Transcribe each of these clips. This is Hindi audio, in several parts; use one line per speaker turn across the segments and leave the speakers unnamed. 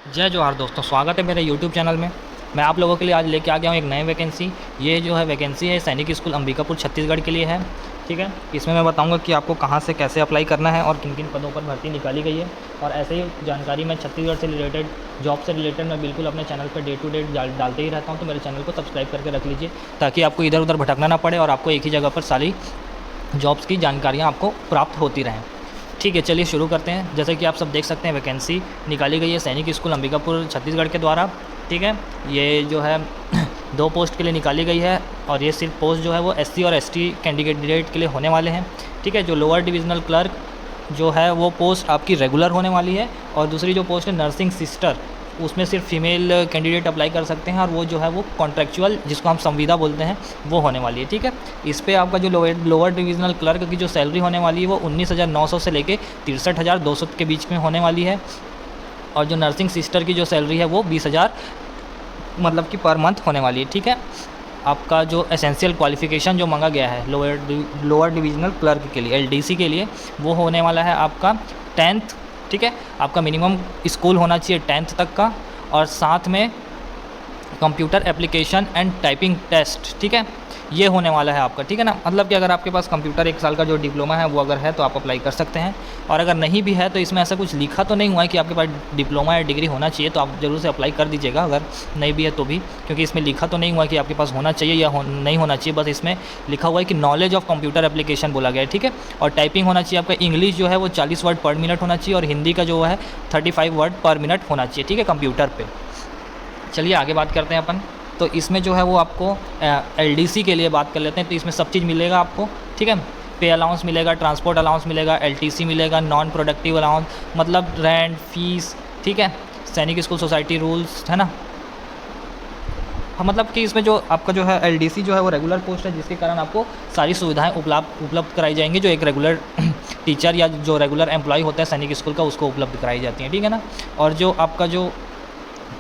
जय जोहार दोस्तों, स्वागत है मेरे YouTube चैनल में। मैं आप लोगों के लिए आज लेके आ गया हूँ एक नई वैकेंसी। ये जो है वैकेंसी है सैनिक स्कूल अंबिकापुर छत्तीसगढ़ के लिए है। ठीक है, इसमें मैं बताऊंगा कि आपको कहाँ से कैसे अप्लाई करना है और किन किन पदों पर भर्ती निकाली गई है। और ऐसे ही जानकारी मैं छत्तीसगढ़ से रिलेटेड, जॉब से रिलेटेड मैं बिल्कुल अपने channel per day to day डालते ही रहता हूँ। तो मेरे चैनल को सब्सक्राइब करके रख लीजिए ताकि आपको इधर उधर भटकना ना पड़े और आपको एक ही जगह पर सारी जॉब्स की जानकारियाँ आपको प्राप्त होती रहें। ठीक है, चलिए शुरू करते हैं। जैसे कि आप सब देख सकते हैं वैकेंसी निकाली गई है सैनिक स्कूल अंबिकापुर छत्तीसगढ़ के द्वारा। ठीक है, ये जो है 2 पोस्ट के लिए निकाली गई है और ये सिर्फ पोस्ट जो है वो SC और ST कैंडिडेट के लिए होने वाले हैं। ठीक है, जो लोअर डिविजनल क्लर्क जो है वो पोस्ट आपकी रेगुलर होने वाली है और दूसरी जो पोस्ट है नर्सिंग सिस्टर, उसमें सिर्फ फीमेल कैंडिडेट अप्लाई कर सकते हैं और वो जो है वो कॉन्ट्रैक्चुअल, जिसको हम संविदा बोलते हैं, वो होने वाली है। ठीक है, इस पर आपका जो लोअर डिविजनल क्लर्क की जो सैलरी होने वाली है वो 19,900 से लेके 63,200 के बीच में होने वाली है और जो नर्सिंग सिस्टर की जो सैलरी है वो 20,000 मतलब कि पर मंथ होने वाली है। ठीक है, आपका जो एसेंशियल क्वालिफ़िकेशन जो मांगा गया है लोअर डिविजनल क्लर्क के लिए LDC के लिए, वो होने वाला है आपका 10th। ठीक है, आपका मिनिमम स्कूल होना चाहिए 10th तक का और साथ में computer application and typing test. ठीक है, ये होने वाला है आपका। ठीक है ना, मतलब कि अगर आपके पास कंप्यूटर 1 साल का जो डिप्लोमा है वो अगर है तो आप अप्लाई कर सकते हैं और अगर नहीं भी है तो इसमें ऐसा कुछ लिखा तो नहीं हुआ है कि आपके पास डिप्लोमा या डिग्री होना चाहिए, तो आप ज़रूर से अप्लाई कर दीजिएगा अगर नहीं भी है तो भी, क्योंकि इसमें लिखा तो नहीं हुआ है कि आपके पास होना चाहिए या नहीं होना चाहिए। बस इसमें लिखा हुआ है कि नॉलेज ऑफ कंप्यूटर एप्लीकेशन बोला गया है। ठीक है, और टाइपिंग होना चाहिए आपका, इंग्लिश जो है वो 40 वर्ड पर मिनट होना चाहिए और हिंदी का जो है 35 वर्ड पर मिनट होना चाहिए। ठीक है, कंप्यूटर पर। चलिए आगे बात करते हैं अपन। तो इसमें जो है वो आपको LDC के लिए बात कर लेते हैं। तो इसमें सब चीज़ मिलेगा आपको। ठीक है, पे अलाउंस मिलेगा, ट्रांसपोर्ट अलाउंस मिलेगा, LTC मिलेगा, नॉन प्रोडक्टिव अलाउंस मतलब रेंट, फीस। ठीक है, सैनिक स्कूल सोसाइटी रूल्स है ना। हाँ, मतलब कि इसमें जो आपका जो है LDC जो है वो रेगुलर पोस्ट है, जिसके कारण आपको सारी सुविधाएं उपलब्ध कराई जाएंगी जो एक रेगुलर टीचर या जो रेगुलर एम्प्लॉय होता है सैनिक स्कूल का, उसको उपलब्ध कराई जाती हैं। ठीक है ना, और जो आपका जो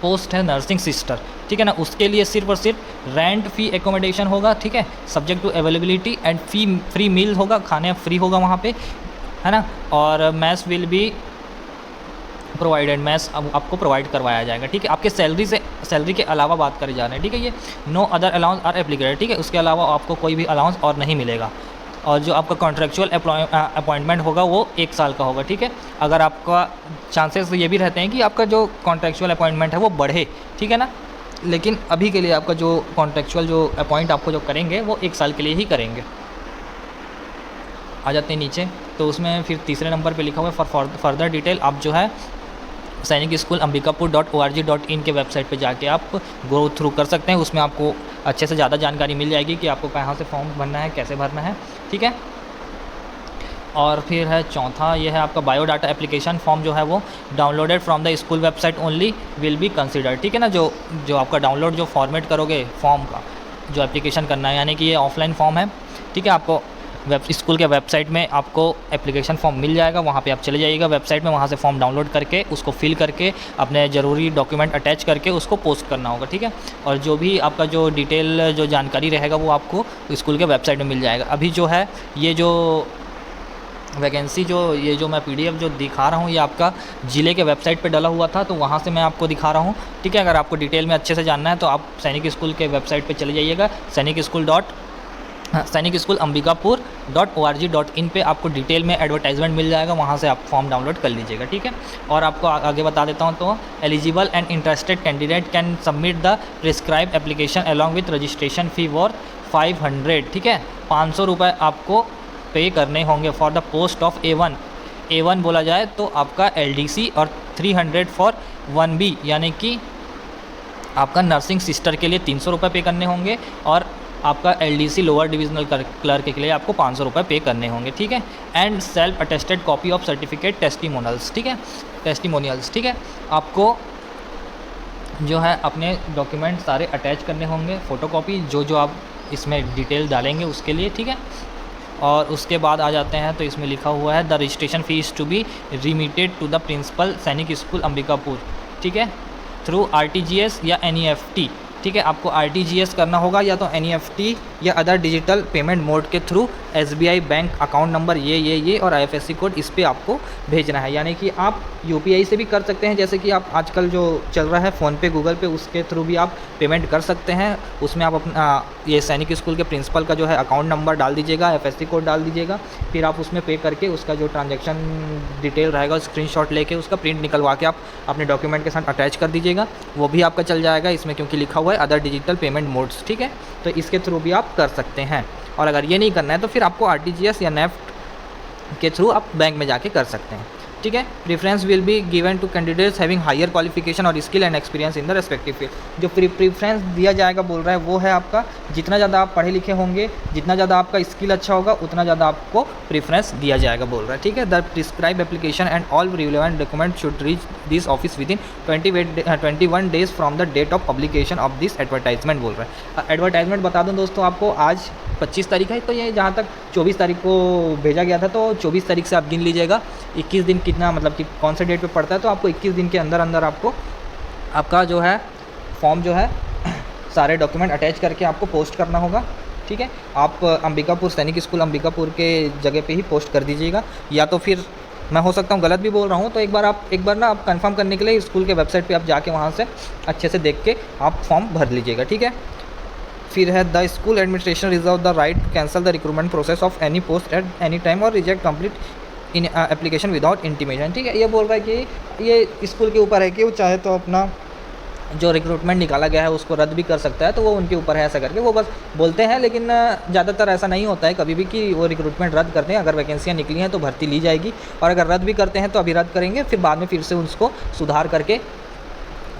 पोस्ट है नर्सिंग सिस्टर, ठीक है ना, उसके लिए सिर्फ और सिर्फ रेंट फी एकोमोडेशन होगा। ठीक है, subject to availability and free meal होगा, खाने फ्री होगा वहाँ पे, है ना। और mess will be provided, mess आपको प्रोवाइड करवाया जाएगा। ठीक है, आपके सैलरी के अलावा बात करी जा रही है। ठीक है, ये no other allowance are applicable. ठीक है, उसके अलावा आपको कोई भी अलाउंस और नहीं मिलेगा। और जो आपका कॉन्ट्रेक्चुअल अपॉइंटमेंट होगा वो 1 साल का होगा। ठीक है, अगर आपका चांसेस ये भी रहते हैं कि आपका जो कॉन्ट्रेक्चुअल अपॉइंटमेंट है वो बढ़े। ठीक है ना, लेकिन अभी के लिए आपका जो कॉन्ट्रेक्चुअल जो अपॉइंट आपको जो करेंगे वो 1 साल के लिए ही करेंगे। आ जाते हैं नीचे, तो उसमें फिर तीसरे नंबर पे लिखा हुआ है फॉर फर्दर डिटेल आप जो है सैनिक स्कूल ambikapur.org.in के वेबसाइट पे जाके आप गो थ्रू कर सकते हैं। उसमें आपको अच्छे से ज़्यादा जानकारी मिल जाएगी कि आपको कहाँ से फॉर्म भरना है, कैसे भरना है। ठीक है, और फिर है चौथा, ये है आपका बायोडाटा एप्लीकेशन फॉर्म जो है वो downloaded from the school website only will be considered. ठीक है ना, जो आपका डाउनलोड जो फॉर्मेट करोगे फॉर्म का, जो एप्लीकेशन करना है, यानी कि ये ऑफलाइन फॉर्म है। ठीक है, आपको स्कूल के वेबसाइट में आपको एप्लीकेशन फॉर्म मिल जाएगा, वहाँ पे आप चले जाइएगा वेबसाइट में, वहाँ से फॉर्म डाउनलोड करके उसको फिल करके अपने ज़रूरी डॉक्यूमेंट अटैच करके उसको पोस्ट करना होगा। ठीक है, और जो भी आपका जो डिटेल जो जानकारी रहेगा वो आपको स्कूल के वेबसाइट में मिल जाएगा। अभी जो है ये जो वैकेंसी ये जो मैं PDF जो दिखा रहा हूँ ये आपका ज़िले के वेबसाइट पे डला हुआ था, तो वहाँ से मैं आपको दिखा रहा हूँ। ठीक है, अगर आपको डिटेल में अच्छे से जानना है तो आप सैनिक स्कूल के वेबसाइट पे चले जाइएगा, सैनिक स्कूल ambikapur.org.in पे आपको डिटेल में एडवर्टाइजमेंट मिल जाएगा, वहाँ से आप फॉर्म डाउनलोड कर लीजिएगा। ठीक है, और आपको आगे बता देता हूँ, तो eligible and interested candidate can submit the prescribe application along with registration fee war 500। ठीक है, 500 रुपये आपको पे करने होंगे for the post of A1 बोला जाए तो आपका LDC, और 300 फॉर 1B यानी कि आपका नर्सिंग सिस्टर के लिए 300 रुपये पे करने होंगे और आपका LDC लोअर डिविजनल क्लर्क के लिए आपको 500 रुपये पे करने होंगे। ठीक है, and self attested copy of certificate testimonials. ठीक है, टेस्टिमोनियल्स। ठीक है, आपको जो है अपने डॉक्यूमेंट सारे अटैच करने होंगे, फ़ोटोकॉपी जो आप इसमें डिटेल डालेंगे उसके लिए। ठीक है, और उसके बाद आ जाते हैं तो इसमें लिखा हुआ है the registration fees to be remitted to the principal Sainik school Ambikapur. ठीक है, थ्रू RTGS या NEFT। ठीक है, आपको RTGS करना होगा या तो NEFT या अदर डिजिटल पेमेंट मोड के through SBI bank account number ये और IFSC कोड इस पर आपको भेजना है। यानी कि आप UPI से भी कर सकते हैं, जैसे कि आप आजकल जो चल रहा है फ़ोनपे, गूगल पे, उसके थ्रू भी आप पेमेंट कर सकते हैं। उसमें आप अपना ये सैनिक स्कूल के प्रिंसिपल का जो है अकाउंट नंबर डाल दीजिएगा, IFSC कोड डाल दीजिएगा, फिर आप उसमें पे करके उसका जो ट्रांजैक्शन डिटेल रहेगा स्क्रीनशॉट लेके उसका प्रिंट निकलवा के आप अपने डॉक्यूमेंट के साथ अटैच कर दीजिएगा। वो भी आपका चल जाएगा इसमें, क्योंकि लिखा हुआ है अदर डिजिटल पेमेंट मोड्स, ठीक है। तो इसके थ्रू भी आप कर सकते हैं। और अगर ये नहीं करना है तो फिर आपको RTGS या नेफ्ट के थ्रू आप बैंक में जाके कर सकते हैं, ठीक है। Preference will be given to candidates having higher qualification और skill and experience in the respective field. जो प्रेफरेंस दिया जाएगा बोल रहा है वो है आपका, जितना ज़्यादा आप पढ़े लिखे होंगे, जितना ज़्यादा आपका स्किल अच्छा होगा, उतना ज़्यादा आपको प्रेफरेंस दिया जाएगा बोल रहा है, ठीक है। The prescribe application and all relevant document should reach this office within 21 days from the date of publication of this advertisement बोल रहा है। एडवर्टाइजमेंट बता दूँ दोस्तों आपको, आज 25 तारीख है, तो ये जहाँ तक 24 तारीख को भेजा गया था, तो 24 तारीख से आप गिन लीजिएगा 21 दिन कितना, मतलब कि कौन से डेट पे पड़ता है। तो आपको 21 दिन के अंदर अंदर आपको आपका जो है फॉर्म जो है सारे डॉक्यूमेंट अटैच करके आपको पोस्ट करना होगा, ठीक है। आप अंबिकापुर सैनिक स्कूल अंबिकापुर के जगह पे ही पोस्ट कर दीजिएगा, या तो फिर मैं हो सकता हूँ गलत भी बोल रहा हूँ, तो एक बार ना आप कंफर्म करने के लिए स्कूल के वेबसाइट पे आप जाके वहाँ से अच्छे से देख के आप फॉर्म भर लीजिएगा, ठीक है। फिर है the school administration reserve the right to cancel the recruitment process of any post at any time और reject complete in application without intimation, ठीक है। ये बोल रहा है कि ये स्कूल के ऊपर है कि वो चाहे तो अपना जो रिक्रूटमेंट निकाला गया है उसको रद्द भी कर सकता है, तो वो उनके ऊपर है ऐसा करके वो बस बोलते हैं। लेकिन ज़्यादातर ऐसा नहीं होता है कभी भी कि वो रिक्रूटमेंट रद्द करते हैं। अगर वैकेंसियाँ निकली हैं तो भर्ती ली जाएगी, और अगर रद्द भी करते हैं तो अभी रद्द करेंगे, फिर बाद में फिर से उसको सुधार करके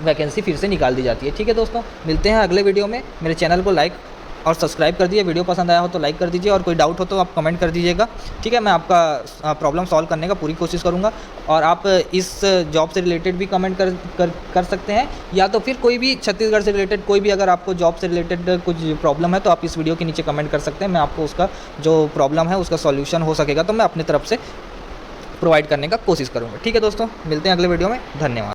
वैकेंसी फिर से निकाल दी जाती है, ठीक है दोस्तों। मिलते हैं अगले वीडियो में। मेरे चैनल को लाइक और सब्सक्राइब कर दिए, वीडियो पसंद आया हो तो लाइक कर दीजिए, और कोई डाउट हो तो आप कमेंट कर दीजिएगा, ठीक है। मैं आपका प्रॉब्लम सॉल्व करने का पूरी कोशिश करूँगा। और आप इस जॉब से रिलेटेड भी कमेंट कर सकते हैं, या तो फिर कोई भी छत्तीसगढ़ से रिलेटेड कोई भी अगर आपको जॉब से रिलेटेड कुछ प्रॉब्लम है तो आप इस वीडियो के नीचे कमेंट कर सकते हैं। मैं आपको उसका जो प्रॉब्लम है उसका सॉल्यूशन हो सकेगा तो मैं अपनी तरफ से प्रोवाइड करने का कोशिश करूँगा, ठीक है दोस्तों। मिलते हैं अगले वीडियो में, धन्यवाद।